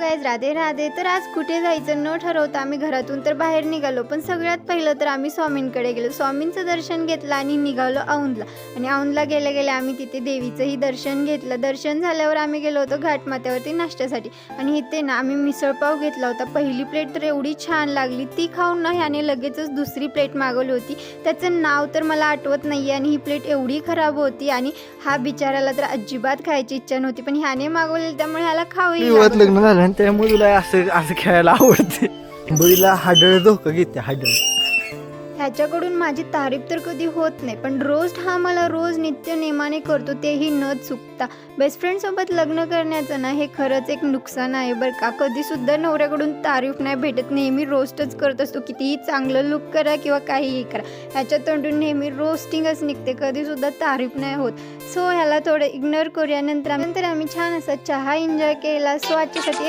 Guys, Radhe Radhe. तर आज कुठे जायचं न ठरवता आम्ही घरातून तर बाहेर निघालो, पण सगळ्यात पहिलं तर आम्ही स्वामींकडे गेलो। स्वामींचं दर्शन घेतलं आणि निघालो औंधला। आणि औंधला गेल्या गेल्या आम्ही तिथे देवीचंही दर्शन घेतलं। दर्शन झाल्यावर आम्ही गेलो होतो घाटमाथ्यावरती नाश्त्यासाठी आणि इथे ना आम्ही मिसळपाव घेतला होता। पहिली प्लेट तर एवढी छान लागली, ती खाऊन ना ह्याने लगेचच दुसरी प्लेट मागवली होती। त्याचं नाव तर मला आठवत नाही आणि ही प्लेट एवढी खराब होती आणि हा बिचाराला तर अजिबात खायची इच्छा नव्हती, पण ह्याने मागवलेली त्यामुळे ह्याला खाऊही लागलं। लग्न झालं आणि त्यामुळे तुला असं असं खेळायला आवडते। बैला हाडळ धोका घेते हाडळ। ह्याच्याकडून माझी तारीफ तर कधी होत नाही, पण रोस्ट हा मला रोज नित्य नेमाने करतो, तेही न चुकता। बेस्ट फ्रेंड सोबत लग्न करण्याचं ना हे खरंच एक नुकसान आहे बरं का। कधीसुद्धा नवऱ्याकडून तारीफ नाही भेटत, नेहमी रोस्टच करत असतो। कितीही चांगलं लुक करा किंवा काहीही करा, ह्याच्या तोंडून नेहमी रोस्टिंगच निघते, कधीसुद्धा तारीफ नाही होत। सो ह्याला थोडं इग्नोर करूया। नंतर आम्ही छान असा चहा एन्जॉय केला। सो आजच्यासाठी